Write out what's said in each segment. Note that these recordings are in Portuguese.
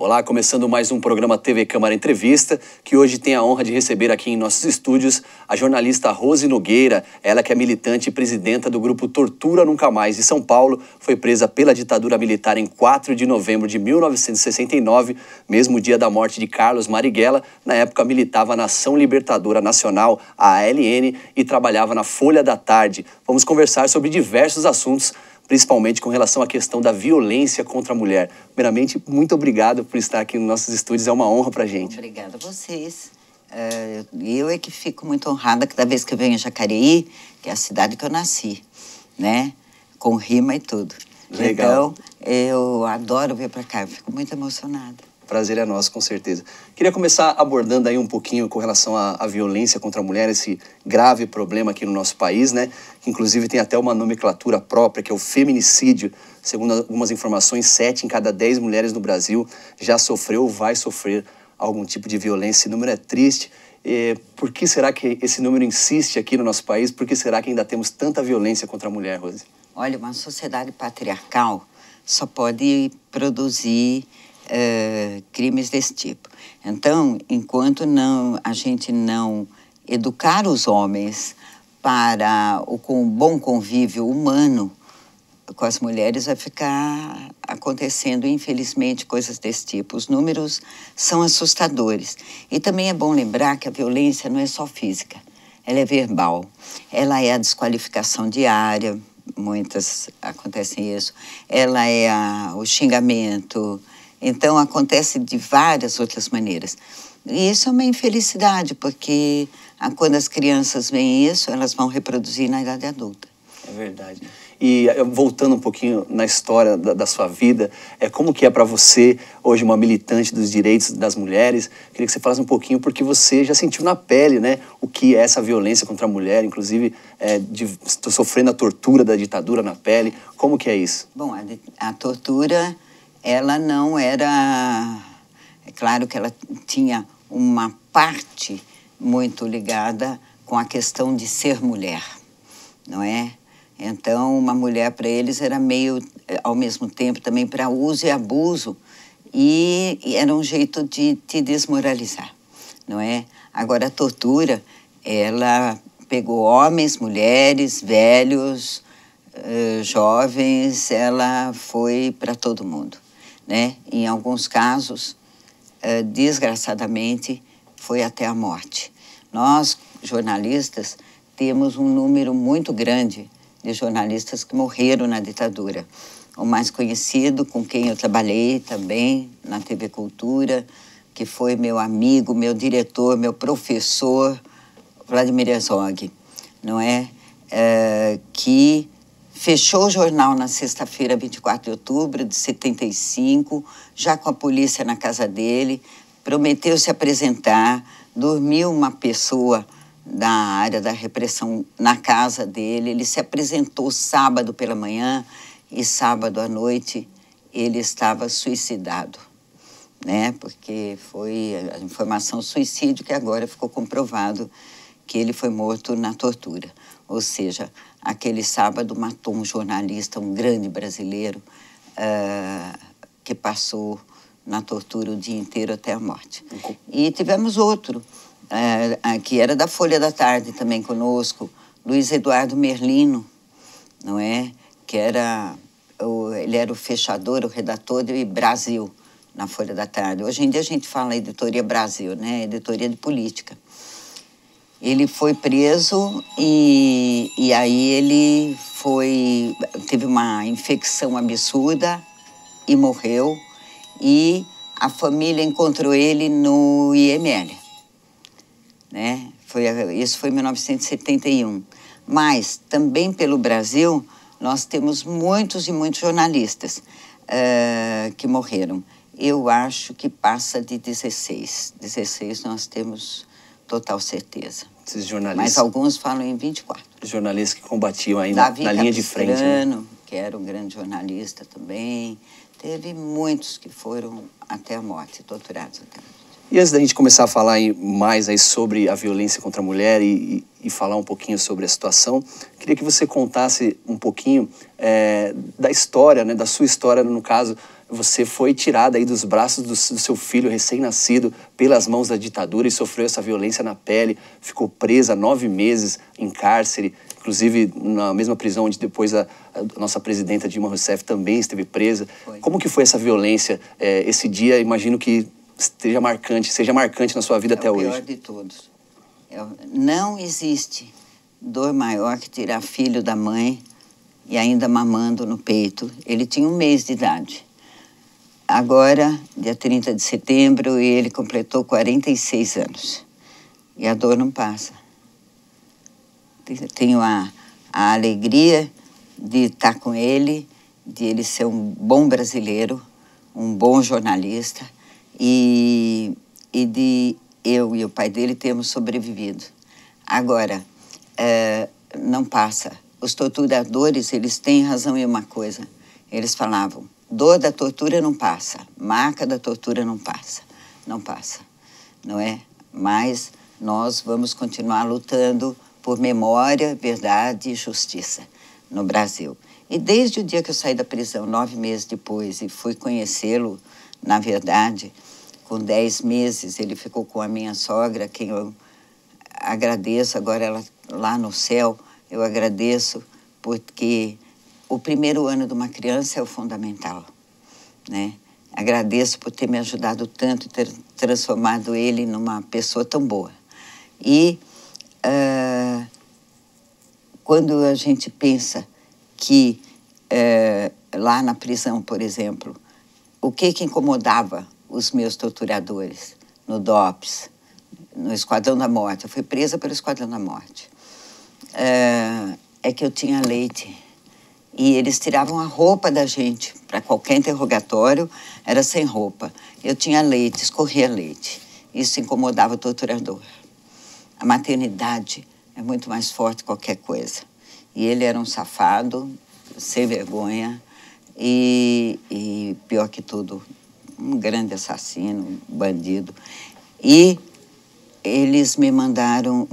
Olá, começando mais um programa TV Câmara Entrevista, que hoje tem a honra de receber aqui em nossos estúdios a jornalista Rose Nogueira, ela que é militante e presidenta do grupo Tortura Nunca Mais de São Paulo, foi presa pela ditadura militar em 4 de novembro de 1969, mesmo dia da morte de Carlos Marighella. Na época militava na Ação Libertadora Nacional, a ALN, e trabalhava na Folha da Tarde. Vamos conversar sobre diversos assuntos, principalmente com relação à questão da violência contra a mulher. Primeiramente, muito obrigado por estar aqui nos nossos estúdios, é uma honra pra gente. Obrigada a vocês. Eu é que fico muito honrada cada vez que eu venho em Jacareí, que é a cidade que eu nasci, né? Com rima e tudo. Legal. Então, eu adoro vir pra cá, eu fico muito emocionada. Prazer é nosso, com certeza. Queria começar abordando aí um pouquinho com relação à violência contra a mulher, esse grave problema aqui no nosso país, né? Que inclusive tem até uma nomenclatura própria, que é o feminicídio. Segundo algumas informações, 7 em cada 10 mulheres no Brasil já sofreu ou vai sofrer algum tipo de violência. Esse número é triste. Por que será que esse número insiste aqui no nosso país? Por que será que ainda temos tanta violência contra a mulher, Rose? Olha, uma sociedade patriarcal só pode produzir crimes desse tipo. Então, enquanto a gente não educar os homens para o bom convívio humano com as mulheres, vai ficar acontecendo, infelizmente, coisas desse tipo. Os números são assustadores. E também é bom lembrar que a violência não é só física, ela é verbal. Ela é a desqualificação diária, muitas acontecem isso. Ela é o xingamento. Então, acontece de várias outras maneiras. E isso é uma infelicidade, porque quando as crianças veem isso, elas vão reproduzir na idade adulta. É verdade. E voltando um pouquinho na história da sua vida, como que é para você, hoje uma militante dos direitos das mulheres, queria que você falasse um pouquinho, porque você já sentiu na pele, né, o que é essa violência contra a mulher, inclusive estou sofrendo a tortura da ditadura na pele. Como que é isso? Bom, a tortura, ela não era... É claro que ela tinha uma parte muito ligada com a questão de ser mulher, não é? Então, uma mulher para eles era meio, ao mesmo tempo, também para uso e abuso, e era um jeito de te desmoralizar, não é? Agora, a tortura, ela pegou homens, mulheres, velhos, jovens, ela foi para todo mundo, né? Em alguns casos, desgraçadamente, foi até a morte. Nós, jornalistas, temos um número muito grande de jornalistas que morreram na ditadura. O mais conhecido, com quem eu trabalhei também na TV Cultura, que foi meu amigo, meu diretor, meu professor, Vladimir Herzog, não é? Que fechou o jornal na sexta-feira, 24 de outubro de 75, já com a polícia na casa dele, prometeu se apresentar, dormiu uma pessoa da área da repressão na casa dele, ele se apresentou sábado pela manhã e sábado à noite ele estava suicidado, né? Porque foi a informação suicídio que agora ficou comprovado que ele foi morto na tortura. Ou seja, aquele sábado matou um jornalista, um grande brasileiro, que passou na tortura o dia inteiro até a morte. E tivemos outro, que era da Folha da Tarde também conosco, Luiz Eduardo Merlino, não é? Que ele era o fechador, o redator de Brasil, na Folha da Tarde. Hoje em dia a gente fala Editoria Brasil, né? Editoria de política. Ele foi preso e aí ele teve uma infecção absurda e morreu. E a família encontrou ele no IML, né? Isso foi em 1971. Mas também pelo Brasil nós temos muitos e muitos jornalistas que morreram. Eu acho que passa de 16. 16 nós temos total certeza. Esses jornalistas... Mas alguns falam em 24. Jornalistas que combatiam aí na linha de frente, né? Que era um grande jornalista também. Teve muitos que foram até a morte, torturados até a morte. E antes da gente começar a falar mais aí sobre a violência contra a mulher e falar um pouquinho sobre a situação, queria que você contasse um pouquinho da história, né, da sua história, no caso, você foi tirada aí dos braços do seu filho recém-nascido pelas mãos da ditadura e sofreu essa violência na pele, ficou presa 9 meses em cárcere, inclusive na mesma prisão onde depois a nossa presidenta Dilma Rousseff também esteve presa. Foi. Como que foi essa violência? Esse dia, imagino que seja marcante na sua vida até hoje. É o pior de todos. Não existe dor maior que tirar filho da mãe e ainda mamando no peito. Ele tinha 1 mês de idade. Agora, dia 30 de setembro, ele completou 46 anos. E a dor não passa. Tenho a alegria de estar com ele, de ele ser um bom brasileiro, um bom jornalista, e de eu e o pai dele termos sobrevivido. Agora, não passa. Os torturadores, eles têm razão em uma coisa. Eles falavam, dor da tortura não passa, marca da tortura não passa. Não passa, não é? Mas nós vamos continuar lutando por memória, verdade e justiça no Brasil. E desde o dia que eu saí da prisão, 9 meses depois, e fui conhecê-lo, na verdade, com 10 meses, ele ficou com a minha sogra, quem eu agradeço, agora ela lá no céu, eu agradeço, porque o primeiro ano de uma criança é o fundamental, né? Agradeço por ter me ajudado tanto, ter transformado ele numa pessoa tão boa. E quando a gente pensa que lá na prisão, por exemplo, o que incomodava os meus torturadores no DOPS, no Esquadrão da Morte, eu fui presa pelo Esquadrão da Morte, é que eu tinha leite. E eles tiravam a roupa da gente. Para qualquer interrogatório, era sem roupa. Eu tinha leite, escorria leite. Isso incomodava o torturador. A maternidade é muito mais forte que qualquer coisa. E ele era um safado, sem vergonha, e pior que tudo, um grande assassino, um bandido. E eles me mandaram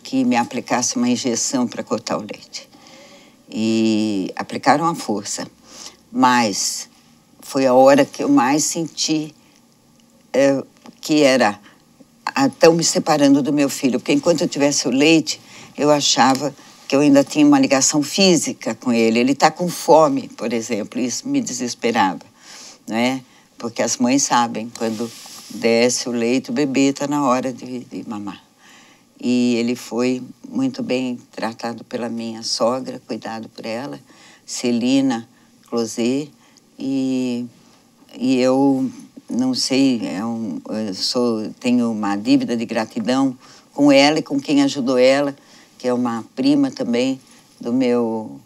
que me aplicasse uma injeção para cortar o leite. E aplicaram à força. Mas foi a hora que eu mais senti que era estão me separando do meu filho. Porque enquanto eu tivesse o leite, eu achava que eu ainda tinha uma ligação física com ele. Ele está com fome, por exemplo. Isso me desesperava, né? Porque as mães sabem, quando desce o leite, o bebê está na hora de mamar. E ele foi muito bem tratado pela minha sogra, cuidado por ela, Celina Closet, e eu não sei, tenho uma dívida de gratidão com ela e com quem ajudou ela, que é uma prima também do meu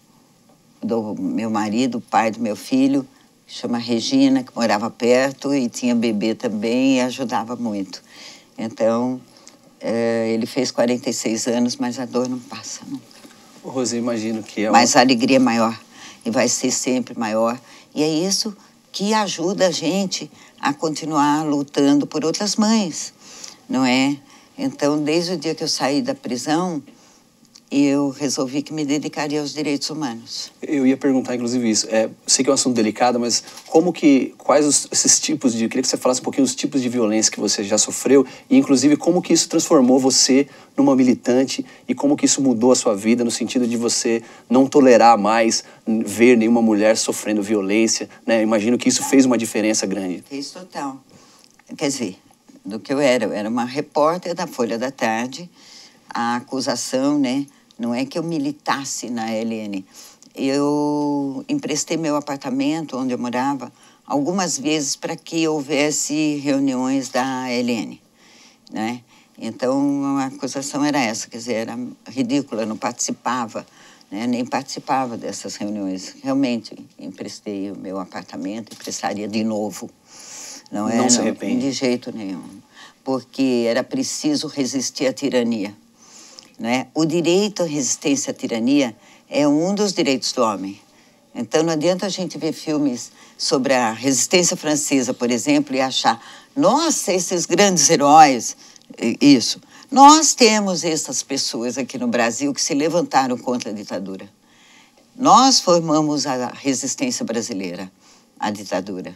marido, pai do meu filho, que chama Regina, que morava perto e tinha bebê também e ajudava muito. Então, ele fez 46 anos, mas a dor não passa nunca. Rose, imagino que Mas a alegria é maior e vai ser sempre maior. E é isso que ajuda a gente a continuar lutando por outras mães, não é? Então, desde o dia que eu saí da prisão, eu resolvi que me dedicaria aos direitos humanos. Eu ia perguntar, inclusive, isso. Sei que é um assunto delicado, mas esses tipos de... Eu queria que você falasse um pouquinho dos tipos de violência que você já sofreu e, inclusive, como que isso transformou você numa militante e como que isso mudou a sua vida no sentido de você não tolerar mais ver nenhuma mulher sofrendo violência, né? Imagino que isso fez uma diferença grande. Fez total. Quer dizer, do que eu era uma repórter da Folha da Tarde. A acusação, né? Não é que eu militasse na ELN. Eu emprestei meu apartamento, onde eu morava, algumas vezes para que houvesse reuniões da ELN, né? Então, a acusação era essa, quer dizer, era ridícula, não participava, né? Nem participava dessas reuniões. Realmente, emprestei o meu apartamento, emprestaria de novo. Não se arrepende? De jeito nenhum. Porque era preciso resistir à tirania. Né? O direito à resistência à tirania é um dos direitos do homem. Então, não adianta a gente ver filmes sobre a resistência francesa, por exemplo, e achar, nossa, esses grandes heróis, isso. Nós temos essas pessoas aqui no Brasil que se levantaram contra a ditadura. Nós formamos a resistência brasileira. a ditadura.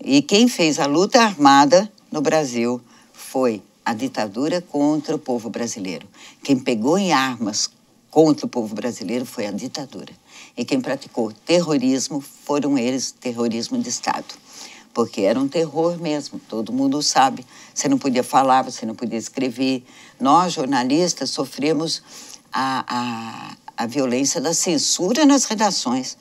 E quem fez a luta armada no Brasil foi a ditadura contra o povo brasileiro. Quem pegou em armas contra o povo brasileiro foi a ditadura. E quem praticou terrorismo foram eles, terrorismo de Estado. Porque era um terror mesmo, todo mundo sabe. Você não podia falar, você não podia escrever. Nós, jornalistas, sofremos a violência da censura nas redações.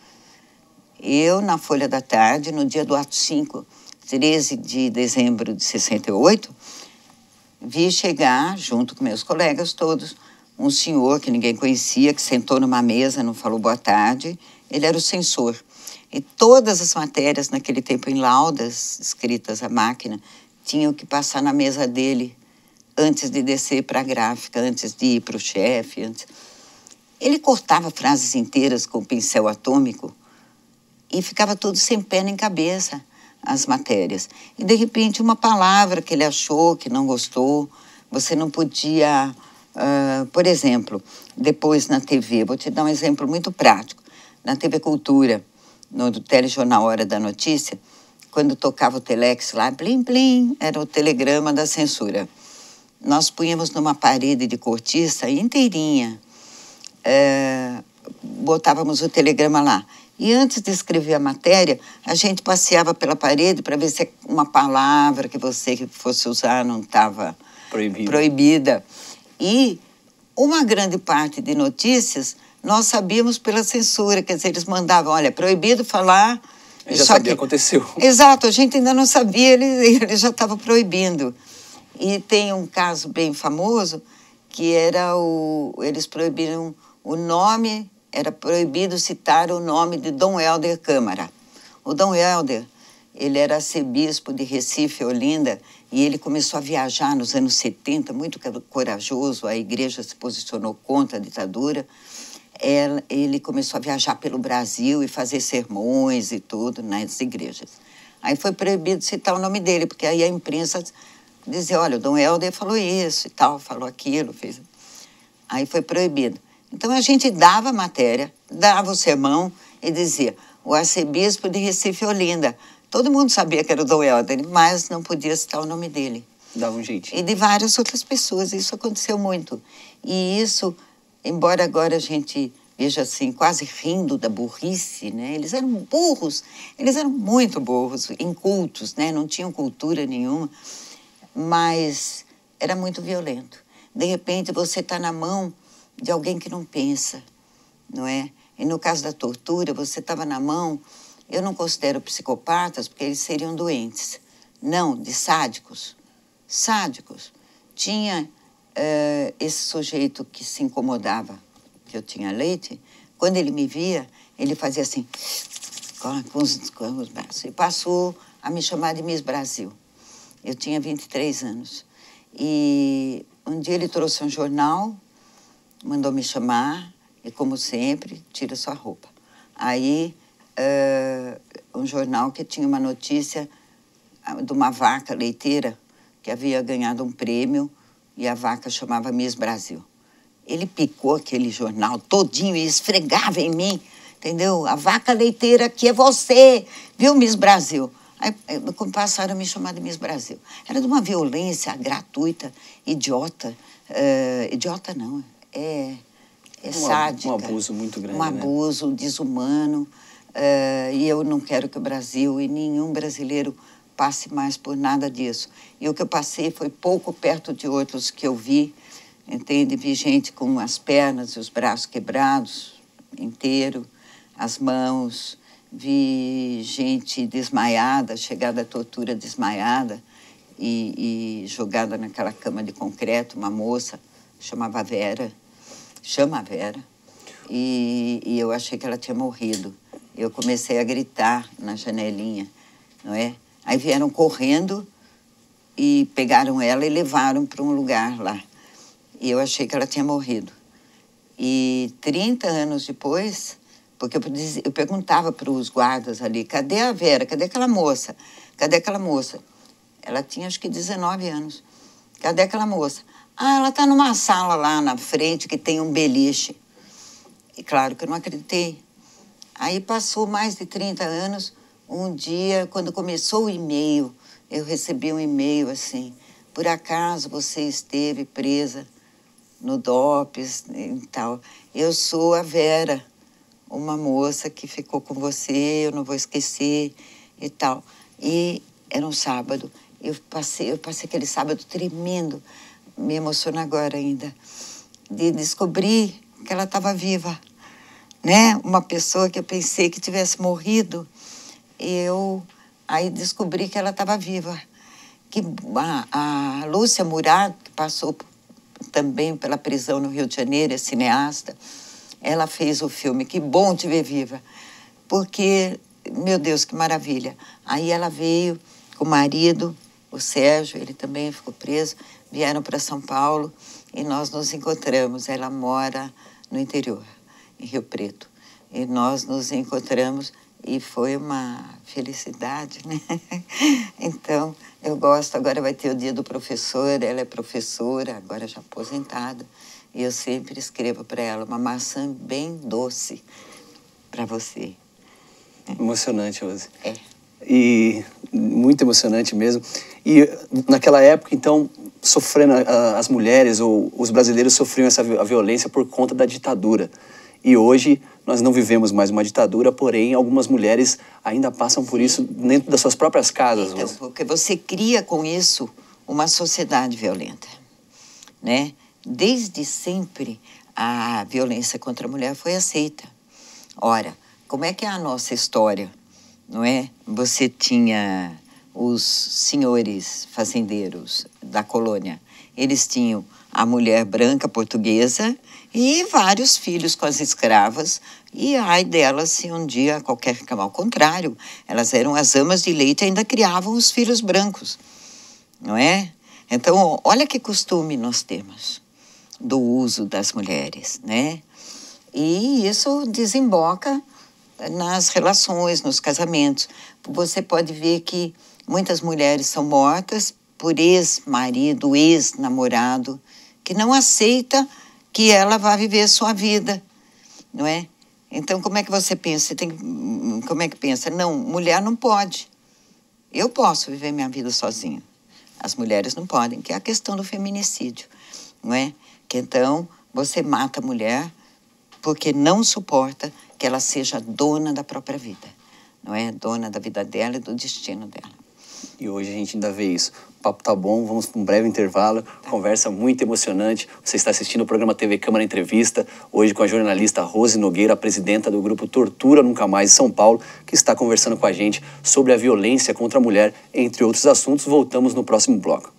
Eu, na Folha da Tarde, no dia do ato 5, 13 de dezembro de 68, vi chegar, junto com meus colegas todos, um senhor que ninguém conhecia, que sentou numa mesa, não falou boa tarde. Ele era o censor. E todas as matérias, naquele tempo, em laudas, escritas à máquina, tinham que passar na mesa dele antes de descer para a gráfica, antes de ir para o chefe. Ele cortava frases inteiras com pincel atômico e ficava tudo sem pé nem cabeça, as matérias. E, de repente, uma palavra que ele achou, que não gostou, você não podia... por exemplo, depois na TV, vou te dar um exemplo muito prático. Na TV Cultura, no telejornal Hora da Notícia, quando tocava o telex lá, plim, plim, era o telegrama da censura. Nós punhamos numa parede de cortiça inteirinha, botávamos o telegrama lá. E antes de escrever a matéria, a gente passeava pela parede para ver se uma palavra que você fosse usar não estava proibida. E uma grande parte de notícias nós sabíamos pela censura, quer dizer, eles mandavam, olha, proibido falar... Já sabia, aconteceu. Exato, a gente ainda não sabia, ele já estava proibindo. E tem um caso bem famoso, que era eles proibiram o nome, era proibido citar o nome de Dom Helder Câmara. O Dom Helder, ele era arcebispo de Recife, Olinda, e ele começou a viajar nos anos 70, muito corajoso, a igreja se posicionou contra a ditadura. Ele começou a viajar pelo Brasil e fazer sermões e tudo nas igrejas. Aí foi proibido citar o nome dele, porque aí a imprensa dizia, olha, o Dom Helder falou isso e tal, falou aquilo, fez... Aí foi proibido. Então a gente dava a matéria, dava o sermão e dizia, o arcebispo de Recife, Olinda. Todo mundo sabia que era o Dom Helder, mas não podia citar o nome dele. Dava um jeitinho. E de várias outras pessoas, isso aconteceu muito. E isso, embora agora a gente veja assim, quase rindo da burrice, né? Eles eram burros, eles eram muito burros, incultos, né? Não tinham cultura nenhuma, mas era muito violento. De repente você está na mão de alguém que não pensa, não é? E no caso da tortura, você estava na mão... Eu não considero psicopatas porque eles seriam doentes. Não, de sádicos. Sádicos. Tinha esse sujeito que se incomodava, que eu tinha leite. Quando ele me via, ele fazia assim, com os braços. E passou a me chamar de Miss Brasil. Eu tinha 23 anos. E um dia ele trouxe um jornal, mandou me chamar, e como sempre, tira sua roupa. Aí... um jornal que tinha uma notícia de uma vaca leiteira que havia ganhado um prêmio e a vaca chamava Miss Brasil. Ele picou aquele jornal todinho e esfregava em mim, entendeu? A vaca leiteira aqui é você, viu, Miss Brasil? Aí passaram a me chamar de Miss Brasil. Era de uma violência gratuita, idiota. Idiota não, sádica. Um abuso muito grande, Um abuso desumano. E eu não quero que o Brasil e nenhum brasileiro passe mais por nada disso. E o que eu passei foi pouco perto de outros que eu vi, entende? Vi gente com as pernas e os braços quebrados inteiro, as mãos, vi gente desmaiada, chegada à tortura desmaiada e jogada naquela cama de concreto, uma moça, chama Vera, e eu achei que ela tinha morrido. Eu comecei a gritar na janelinha, não é? Aí vieram correndo e pegaram ela e levaram para um lugar lá. E eu achei que ela tinha morrido. E 30 anos depois, porque eu perguntava para os guardas ali, cadê a Vera? Cadê aquela moça? Cadê aquela moça? Ela tinha acho que 19 anos. Cadê aquela moça? Ah, ela está numa sala lá na frente que tem um beliche. E claro que eu não acreditei. Aí passou mais de 30 anos, Um dia, quando começou o e-mail, eu recebi um e-mail assim: por acaso você esteve presa no DOPS e tal? Eu sou a Vera, uma moça que ficou com você, eu não vou esquecer e tal. E era um sábado. Eu passei aquele sábado tremendo, me emociona agora ainda, de descobrir que ela estava viva, né? Uma pessoa que eu pensei que tivesse morrido, eu aí descobri que ela estava viva. Que a Lúcia Murat, que passou também pela prisão no Rio de Janeiro, é cineasta, ela fez o filme Que Bom Te Ver Viva, porque, meu Deus, que maravilha. Aí ela veio com o marido, o Sérgio, ele também ficou preso, vieram para São Paulo e nós nos encontramos. Ela mora no interior, em Rio Preto, e nós nos encontramos e foi uma felicidade, né? Então, eu gosto. Agora vai ter o dia do professor, ela é professora, agora já aposentada, e eu sempre escrevo para ela uma maçã bem doce para você. Emocionante, Rose. É. E muito emocionante mesmo. E naquela época, então, sofrendo as mulheres ou os brasileiros sofriam a violência por conta da ditadura. E hoje nós não vivemos mais uma ditadura, porém algumas mulheres ainda passam por isso dentro das suas próprias casas. Então, porque você cria com isso uma sociedade violenta, né? Desde sempre a violência contra a mulher foi aceita. Ora, como é que é a nossa história, não é? Você tinha os senhores fazendeiros da colônia, eles tinham a mulher branca portuguesa e vários filhos com as escravas, e ai delas se um dia qualquer... Ao contrário, elas eram as amas de leite e ainda criavam os filhos brancos, não é? Então, olha que costume nós temos do uso das mulheres, né? E isso desemboca nas relações, nos casamentos. Você pode ver que muitas mulheres são mortas por ex-marido, ex-namorado, que não aceita que ela vá viver a sua vida, não é? Então, como é que você pensa? Como é que pensa? Não, mulher não pode. Eu posso viver minha vida sozinha. As mulheres não podem, que é a questão do feminicídio, não é? Que então você mata a mulher porque não suporta que ela seja dona da própria vida, não é? Dona da vida dela e do destino dela. E hoje a gente ainda vê isso. O papo tá bom, vamos para um breve intervalo. Conversa muito emocionante. Você está assistindo o programa TV Câmara Entrevista, hoje com a jornalista Rose Nogueira, presidenta do grupo Tortura Nunca Mais de São Paulo, que está conversando com a gente sobre a violência contra a mulher, entre outros assuntos. Voltamos no próximo bloco.